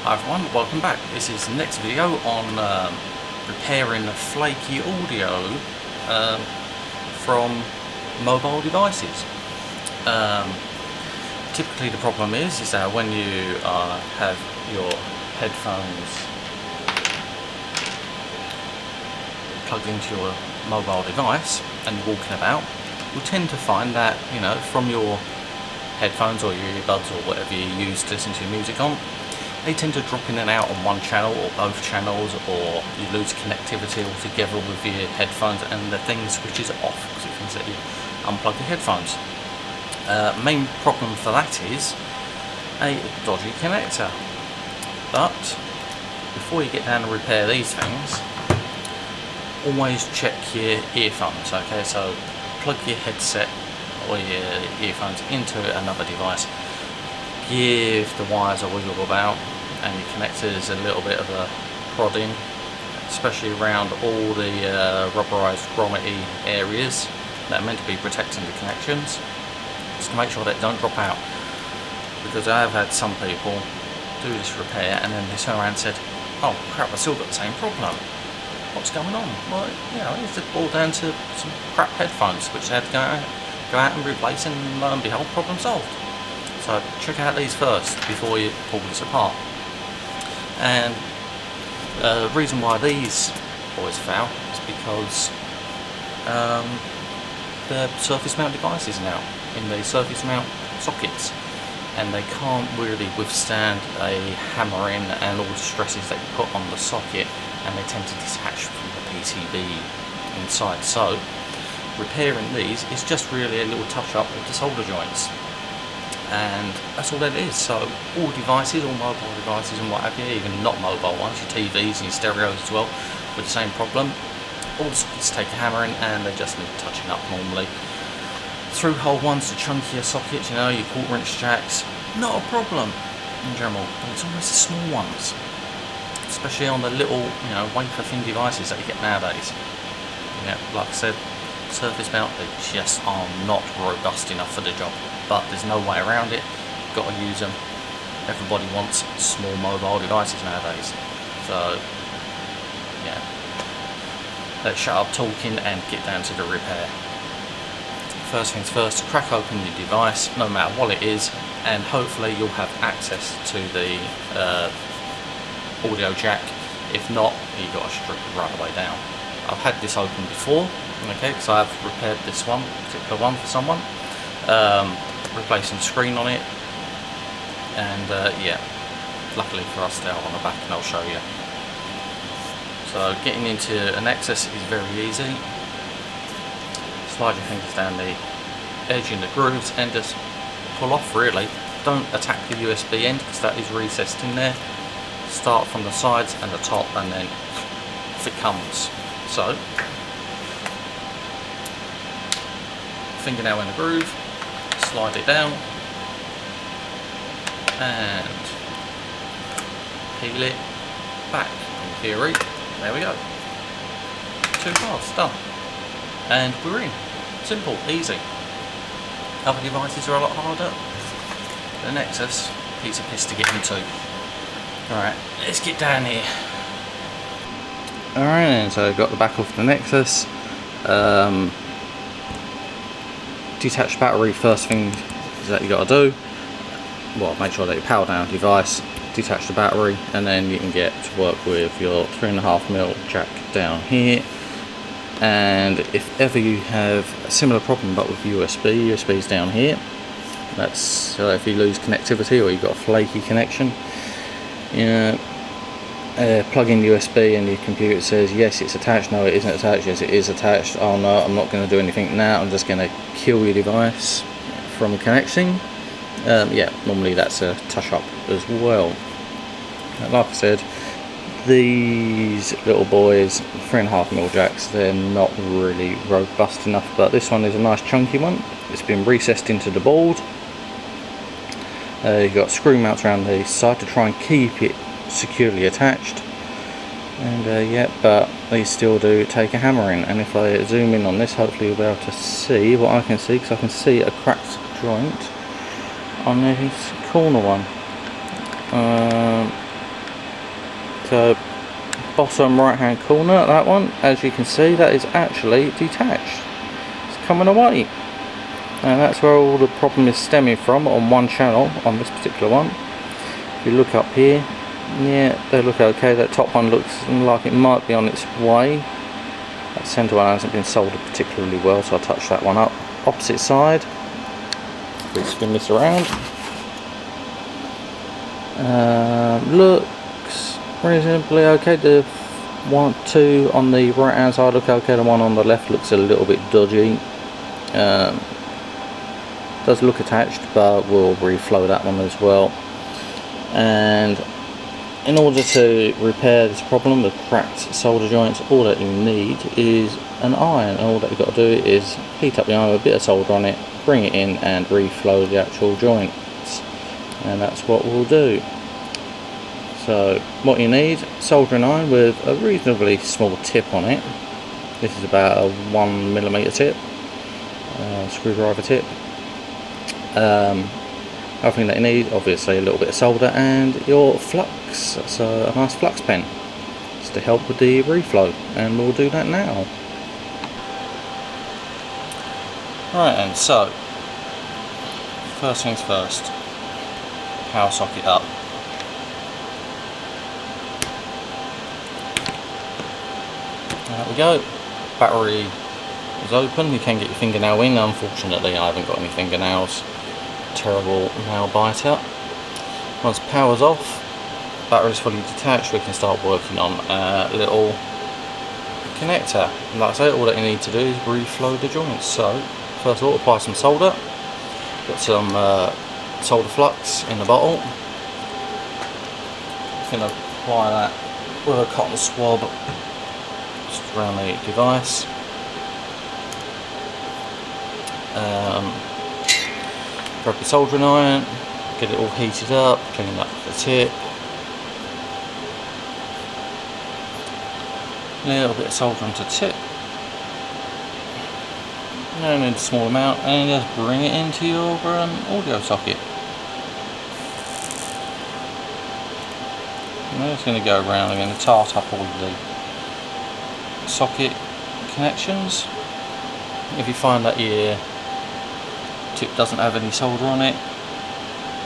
Hi everyone, welcome back. This is the next video on repairing flaky audio from mobile devices. Typically the problem is that when you have your headphones plugged into your mobile device and you're walking about, you'll tend to find that, you know, from your headphones or your earbuds or whatever you use to listen to your music on, they tend to drop in and out on one channel or both channels, or you lose connectivity altogether with your headphones and the thing switches off because it thinks that you unplug your headphones. Main problem for that is a dodgy connector. But before you get down and repair these things, always check your earphones. Okay, so plug your headset or your earphones into another device. Give the wires a wiggle about and your connectors a little bit of a prodding, especially around all the rubberized grommet-y areas that are meant to be protecting the connections, just to make sure that they don't drop out. Because I have had some people do this repair and then they turn around and said, "Oh crap, I still got the same problem. What's going on?" Well, you know, it's all down to some crap headphones which they had to go out and replace, and lo and behold, problem solved. So check out these first before you pull this apart. And the reason why these boys fail is because they're surface mount devices now, in the surface mount sockets, and they can't really withstand a hammering and all the stresses that you put on the socket, and they tend to detach from the PCB inside. So repairing these is just really a little touch up of the solder joints, and that's all that it is. So all devices, all mobile devices and what have you, even not mobile ones, your TVs and your stereos as well, with the same problem, all the sockets take a hammering and they just need touching up normally. Through hole ones, the chunkier sockets, you know, your 1/4 inch jacks, not a problem in general, but it's always the small ones, especially on the little, you know, wafer thin devices that you get nowadays. Yeah, like I said, surface mount, they just are not robust enough for the job, but there's no way around it. You've got to use them. Everybody wants small mobile devices nowadays, so yeah, let's shut up talking and get down to the repair. First things first, crack open your device, no matter what it is, and hopefully you'll have access to the audio jack. If not, you've got to strip it right away down. I've had this open before, okay, because I've repaired this one, particular one for someone, replacing the screen on it, and yeah, luckily for us they're on the back, and I'll show you. So getting into an Nexus is very easy. Slide your fingers down the edge in the grooves and just pull off really. Don't attack the USB end because that is recessed in there. Start from the sides and the top, and then off it comes. So, fingernail in the groove, slide it down, and peel it back. In theory, there we go. 2 parts done, and we're in. Simple, easy. Other devices are a lot harder. The Nexus, piece of piss to get into. Alright, let's get down here. Alright, and so I've got the back off the Nexus. Detach battery, first thing that you got to do. Well, make sure that you power down the device, detach the battery, and then you can get to work with your 3.5mm jack down here. And if ever you have a similar problem but with USB's down here. That's if you lose connectivity or you've got a flaky connection, you know, plug in USB and your computer says yes it's attached, no it isn't attached, yes it is attached, oh no I'm not going to do anything now, I'm just going to kill your device from connecting. Yeah, normally that's a touch up as well. Like I said, these little boys, 3.5mm jacks, they're not really robust enough, but this one is a nice chunky one. It's been recessed into the board. You've got screw mounts around the side to try and keep it securely attached, and yeah, but they still do take a hammering. And if I zoom in on this, hopefully you'll be able to see what I can see, because I can see a cracked joint on this corner one. So bottom right hand corner, that one, as you can see, that is actually detached. It's coming away, and that's where all the problem is stemming from on one channel, on this particular one. If you look up here, yeah, they look okay. That top one looks like it might be on its way. That centre one hasn't been soldered particularly well, so I touched that one up. Opposite side, let's spin this around. Looks reasonably okay. The two on the right hand side look okay. The one on the left looks a little bit dodgy. Does look attached, but we'll reflow that one as well. And in order to repair this problem, the cracked solder joints, all that you need is an iron. All that you've got to do is heat up the iron with a bit of solder on it, bring it in and reflow the actual joints, and that's what we'll do. So what you need, soldering iron with a reasonably small tip on it. This is about a 1mm tip, screwdriver tip. Other thing that you need, obviously, a little bit of solder and your flux. So a nice flux pen, just to help with the reflow, and we'll do that now. Right, and so first things first, power socket up. There we go. Battery is open. You can get your fingernail in. Unfortunately, I haven't got any fingernails. Terrible nail biter. Once power's off, battery's fully detached, we can start working on a little connector. And like I say, all that you need to do is reflow the joints. So first of all, apply some solder. Got some solder flux in the bottle. I'm going to apply that with a cotton swab just around the device. Grab the soldering iron, get it all heated up, clean up the tip. A little bit of solder onto the tip. And in a small amount, and just bring it into your audio socket. And I'm just going to go around, I'm going to tart up all of the socket connections. If you find that your tip doesn't have any solder on it,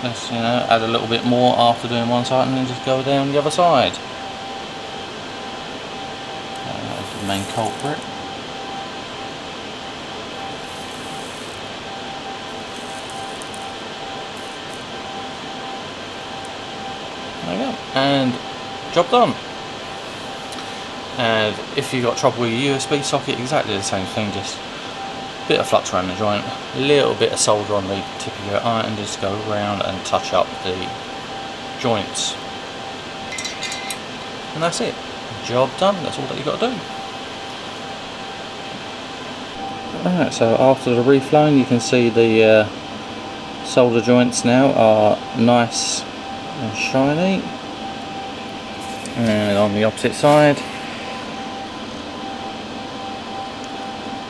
just add a little bit more after doing one side, and then just go down the other side. That's the main culprit. There we go, and job done. And if you've got trouble with your USB socket, exactly the same thing, just a bit of flux around the joint, a little bit of solder on the tip of your iron, and just go around and touch up the joints. And that's it. Job done. That's all that you've got to do. Alright, so after the reflowing, you can see the solder joints now are nice and shiny. And on the opposite side,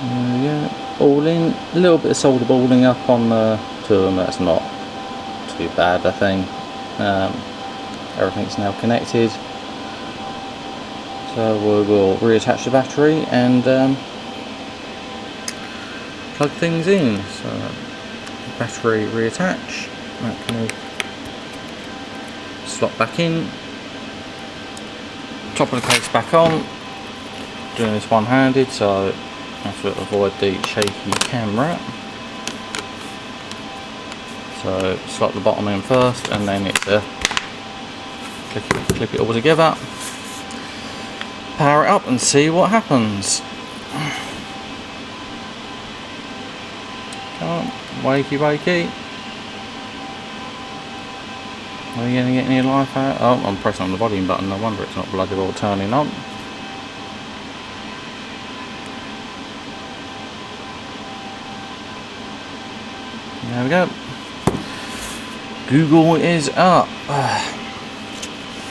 there we go, all in. A little bit of solder balling up on the two of them, that's not too bad, I think. Everything's now connected, so we will reattach the battery and plug things in. So battery reattach, that can all slot back in, top of the case back on. Doing this one-handed, so I have to avoid the shaky camera. So slot the bottom in first, and then it's clip it all together, power it up and see what happens. Come on, wakey wakey. Are you going to get any life out? Oh, I'm pressing on the volume button, no wonder it's not bloody well turning on. There we go. Google is up.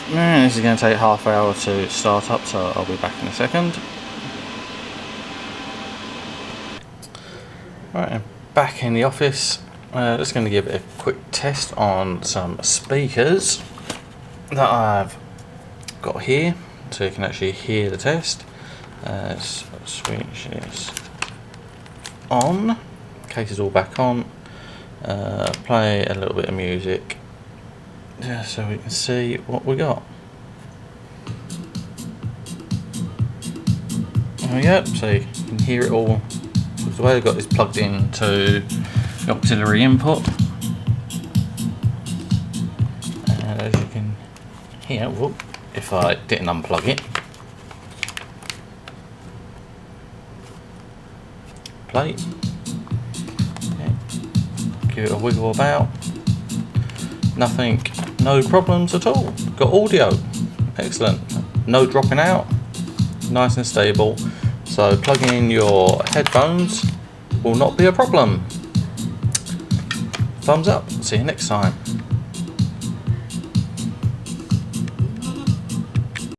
This is going to take half an hour to start up, so I'll be back in a second. Right, I'm back in the office. Just going to give it a quick test on some speakers that I've got here, so you can actually hear the test. Let's switch this on. Case is all back on. Play a little bit of music, so we can see what we got. There we go. So you can hear it all. The way I've got this plugged in to the auxiliary input, and as you can hear, whoop, if I didn't unplug it, play, okay. Give it a wiggle about, nothing, no problems at all. Got audio, excellent, no dropping out, nice and stable. So plugging in your headphones will not be a problem. Thumbs up, see you next time.